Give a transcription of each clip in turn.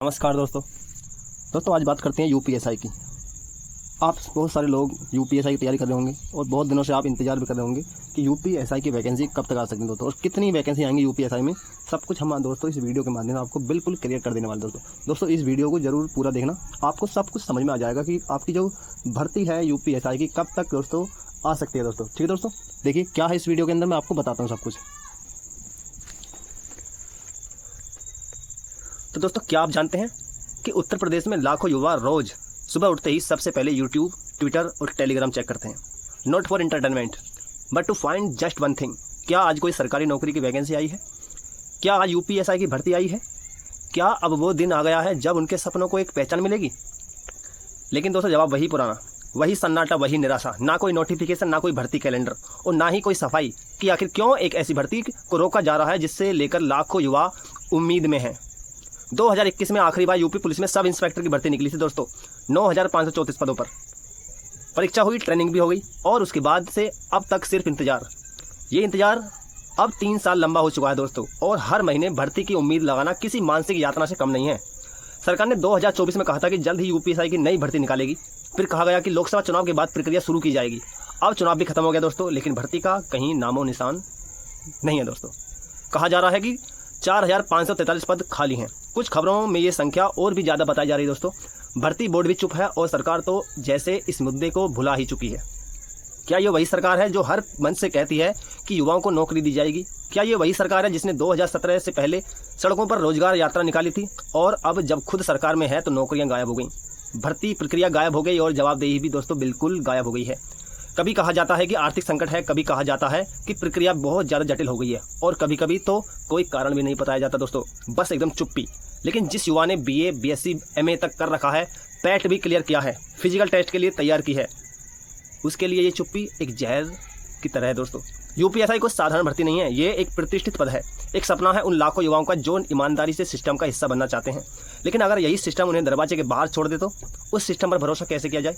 नमस्कार दोस्तों आज बात करते हैं यूपीएसआई की। आप बहुत सारे लोग यूपीएसआई की तैयारी कर रहे होंगे और बहुत दिनों से आप इंतजार भी कर रहे होंगे कि यूपीएसआई की वैकेंसी कब तक आ सकती है दोस्तों, और कितनी वैकेंसी आएंगी यूपीएसआई में। सब कुछ हम दोस्तों इस वीडियो के माध्यम से आपको बिल्कुल क्लियर कर देने वाले दोस्तों इस वीडियो को जरूर पूरा देखना, आपको सब कुछ समझ में आ जाएगा कि आपकी जो भर्ती है यूपीएसआई की कब तक दोस्तों आ सकती है दोस्तों। ठीक है दोस्तों, देखिए क्या है इस वीडियो के अंदर, मैं आपको बताता हूँ सब कुछ। तो दोस्तों क्या आप जानते हैं कि उत्तर प्रदेश में लाखों युवा रोज सुबह उठते ही सबसे पहले यूट्यूब, ट्विटर और टेलीग्राम चेक करते हैं, not for entertainment but to find just one thing. क्या आज कोई सरकारी नौकरी की वैकेंसी आई है? क्या आज यूपीएसआई की भर्ती आई है? क्या अब वो दिन आ गया है जब उनके सपनों को एक पहचान मिलेगी? लेकिन दोस्तों जवाब वही पुराना, वही सन्नाटा, वही निराशा। ना कोई नोटिफिकेशन, ना कोई भर्ती कैलेंडर और ना ही कोई सफाई कि आखिर क्यों एक ऐसी भर्ती को रोका जा रहा है जिससे लेकर लाखों युवा उम्मीद में हैं। 2021 में आखिरी बार यूपी पुलिस में सब इंस्पेक्टर की भर्ती निकली थी दोस्तों, 9,534 पदों पर। परीक्षा हुई, ट्रेनिंग भी हो गई और उसके बाद से अब तक सिर्फ इंतजार। ये इंतजार अब 3 साल लंबा हो चुका है दोस्तों, और हर महीने भर्ती की उम्मीद लगाना किसी मानसिक यातना से कम नहीं है। सरकार ने 2024 में कहा था कि जल्द ही यूपीएसआई की नई भर्ती निकालेगी, फिर कहा गया कि लोकसभा चुनाव के बाद प्रक्रिया शुरू की जाएगी। अब चुनाव भी खत्म हो गया दोस्तों, लेकिन भर्ती का कहीं नामो निशान नहीं है दोस्तों। कहा जा रहा है कि 4,543 पद खाली हैं। कुछ खबरों में ये संख्या और भी ज़्यादा बताई जा रही है दोस्तों। भर्ती बोर्ड भी चुप है और सरकार तो जैसे इस मुद्दे को भुला ही चुकी है। क्या ये वही सरकार है जो हर मंच से कहती है कि युवाओं को नौकरी दी जाएगी? क्या ये वही सरकार है जिसने 2017 से पहले सड़कों पर रोजगार यात्रा निकाली थी और अब जब खुद सरकार में है तो नौकरियां गायब हो गई, भर्ती प्रक्रिया गायब हो गई और जवाबदेही भी दोस्तों बिल्कुल गायब हो गई है? कभी कहा जाता है कि आर्थिक संकट है, कभी कहा जाता है कि प्रक्रिया बहुत ज़्यादा जटिल हो गई है, और कभी कभी तो कोई कारण भी नहीं बताया जाता दोस्तों, बस एकदम चुप्पी। लेकिन जिस युवा ने बीए, बीएससी, एमए तक कर रखा है, पैट भी क्लियर किया है, फिजिकल टेस्ट के लिए तैयार की है, उसके लिए ये चुप्पी एक जहर की तरह है दोस्तों। यूपीएसआई कोई साधारण भर्ती नहीं है, ये एक प्रतिष्ठित पद है, एक सपना है उन लाखों युवाओं का जो ईमानदारी से सिस्टम का हिस्सा बनना चाहते हैं। लेकिन अगर यही सिस्टम उन्हें दरवाजे के बाहर छोड़ दे तो उस सिस्टम पर भरोसा कैसे किया जाए?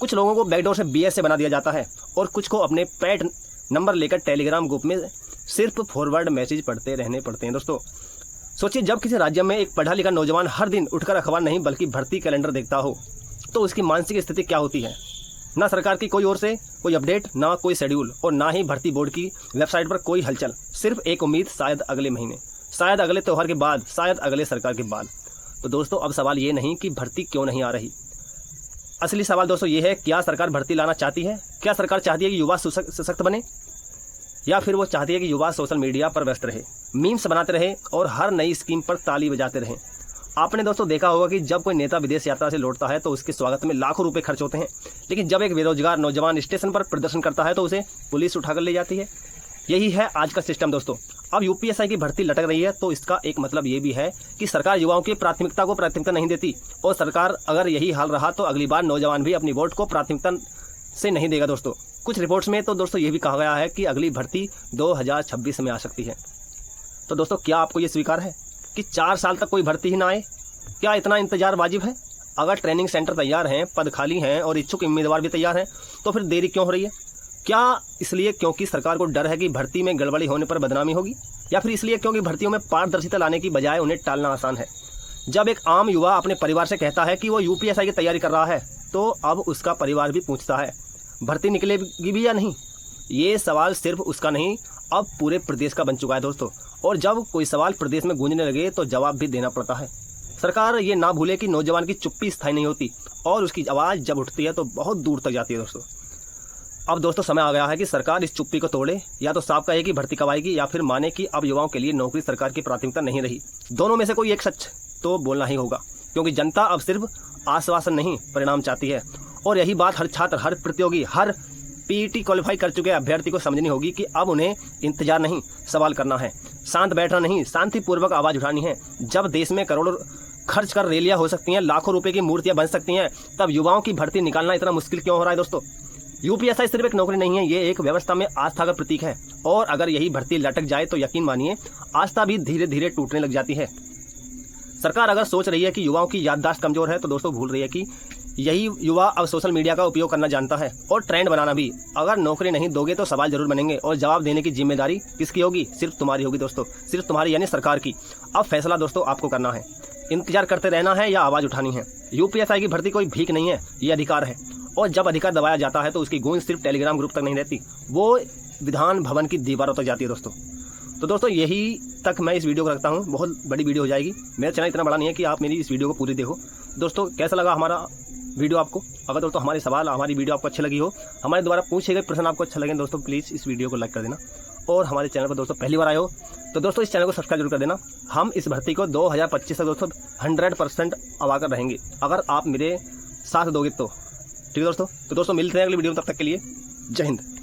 कुछ लोगों को बैकडोर से बीएस से बना दिया जाता है और कुछ को अपने पैट नंबर लेकर टेलीग्राम ग्रुप में सिर्फ फॉरवर्ड मैसेज पढ़ते रहने पड़ते हैं दोस्तों। सोचिए, जब किसी राज्य में एक पढ़ा लिखा नौजवान हर दिन उठकर अखबार नहीं बल्कि भर्ती कैलेंडर देखता हो तो उसकी मानसिक स्थिति क्या होती है? ना सरकार की कोई ओर से कोई अपडेट, ना कोई शेड्यूल और ना ही भर्ती बोर्ड की वेबसाइट पर कोई हलचल, सिर्फ एक उम्मीद, शायद अगले महीने, शायद अगले त्योहार के बाद, शायद अगले सरकार के बाद। तो दोस्तों अब सवाल ये नहीं कि भर्ती क्यों नहीं आ रही, असली सवाल दोस्तों ये है, क्या सरकार भर्ती लाना चाहती है? क्या सरकार चाहती है कि युवा सशक्त बने, या फिर वो चाहती है कि युवा सोशल मीडिया पर व्यस्त रहे, मीम्स बनाते रहे और हर नई स्कीम पर ताली बजाते रहे? आपने दोस्तों देखा होगा कि जब कोई नेता विदेश यात्रा से लौटता है तो उसके स्वागत में लाखों रुपए खर्च होते हैं, लेकिन जब एक बेरोजगार नौजवान स्टेशन पर प्रदर्शन करता है तो उसे पुलिस उठाकर ले जाती है। यही है आज का सिस्टम दोस्तों। अब यूपीएसआई की भर्ती लटक रही है तो इसका एक मतलब ये भी है कि सरकार युवाओं की प्राथमिकता को प्राथमिकता नहीं देती, और सरकार अगर यही हाल रहा तो अगली बार नौजवान भी अपनी वोट को प्राथमिकता से नहीं देगा दोस्तों। कुछ रिपोर्ट्स में तो दोस्तों ये भी कहा गया है कि अगली भर्ती 2026 में आ सकती है। तो दोस्तों क्या आपको ये स्वीकार है कि 4 साल तक कोई भर्ती ही ना आए? क्या इतना इंतजार वाजिब है? अगर ट्रेनिंग सेंटर तैयार हैं, पद खाली हैं और इच्छुक उम्मीदवार भी तैयार हैं, तो फिर देरी क्यों हो रही है? क्या इसलिए क्योंकि सरकार को डर है कि भर्ती में गड़बड़ी होने पर बदनामी होगी, या फिर इसलिए क्योंकि भर्तियों में पारदर्शिता लाने की बजाय उन्हें टालना आसान है? जब एक आम युवा अपने परिवार से कहता है कि वो यूपीएसआई की तैयारी कर रहा है तो अब उसका परिवार भी पूछता है भर्ती निकलेगी भी या नहीं। ये सवाल सिर्फ उसका नहीं, अब पूरे प्रदेश का बन चुका है दोस्तों, और जब कोई सवाल प्रदेश में गूंजने लगे तो जवाब भी देना पड़ता है। सरकार ये ना भूले कि नौजवान की चुप्पी स्थायी नहीं होती और उसकी आवाज़ जब उठती है तो बहुत दूर तक जाती है दोस्तों। अब दोस्तों समय आ गया है कि सरकार इस चुप्पी को तोड़े, या तो साफ कहे कि भर्ती कब आएगी, या फिर माने कि अब युवाओं के लिए नौकरी सरकार की प्राथमिकता नहीं रही। दोनों में से कोई एक सच तो बोलना ही होगा, क्योंकि जनता अब सिर्फ आश्वासन नहीं परिणाम चाहती है। और यही बात हर छात्र, हर प्रतियोगी, हर पीईटी क्वालिफाई कर चुके अभ्यर्थी को समझनी होगी कि अब उन्हें इंतजार नहीं, सवाल करना है, शांत बैठना नहीं, शांतिपूर्वक आवाज़ उठानी है। जब देश में करोड़ों खर्च कर रैलियां हो सकती हैं, लाखों रुपए की मूर्तियां बन सकती हैं, तब युवाओं की भर्ती निकालना इतना मुश्किल क्यों हो रहा है दोस्तों? यूपीएसआई सिर्फ एक नौकरी नहीं है, ये एक व्यवस्था में आस्था का प्रतीक है, और अगर यही भर्ती लटक जाए तो यकीन मानिए आस्था भी धीरे धीरे टूटने लग जाती है। सरकार अगर सोच रही है कि युवाओं की याददाश्त कमजोर है तो दोस्तों भूल रही है कि यही युवा अब सोशल मीडिया का उपयोग करना जानता है, और ट्रेंड बनाना भी। अगर नौकरी नहीं दोगे तो सवाल जरूर बनेंगे, और जवाब देने की जिम्मेदारी किसकी होगी? सिर्फ तुम्हारी होगी दोस्तों, सिर्फ तुम्हारी यानी सरकार की। अब फैसला दोस्तों आपको करना है इंतजार करते रहना है या आवाज़ उठानी है। यूपीएसआई की भर्ती कोई भीख नहीं है, ये अधिकार है। और जब अधिकार दबाया जाता है तो उसकी गूंज सिर्फ टेलीग्राम ग्रुप तक नहीं रहती, वो विधान भवन की दीवारों तक जाती है दोस्तों। तो दोस्तों यही तक मैं इस वीडियो को रखता हूँ, बहुत बड़ी वीडियो हो जाएगी। मेरा चैनल इतना बड़ा नहीं है कि आप मेरी इस वीडियो को पूरी देखो। दोस्तों कैसा लगा हमारा वीडियो आपको? अगर दोस्तों हमारे सवाल, हमारी वीडियो आपको अच्छी लगी हो, हमारे द्वारा पूछे गए प्रश्न आपको अच्छा लगे, दोस्तों प्लीज़ इस वीडियो को लाइक कर देना। और हमारे चैनल पर दोस्तों पहली बार आए हो तो दोस्तों इस चैनल को सब्सक्राइब जरूर कर देना। हम इस भर्ती को 2025 तक दोस्तों 100% अवाकर रहेंगे, अगर आप मेरे साथ दोगे तो। ठीक है दोस्तों, तो दोस्तों मिलते हैं अगली वीडियो में, तब तक के लिए जय हिंद।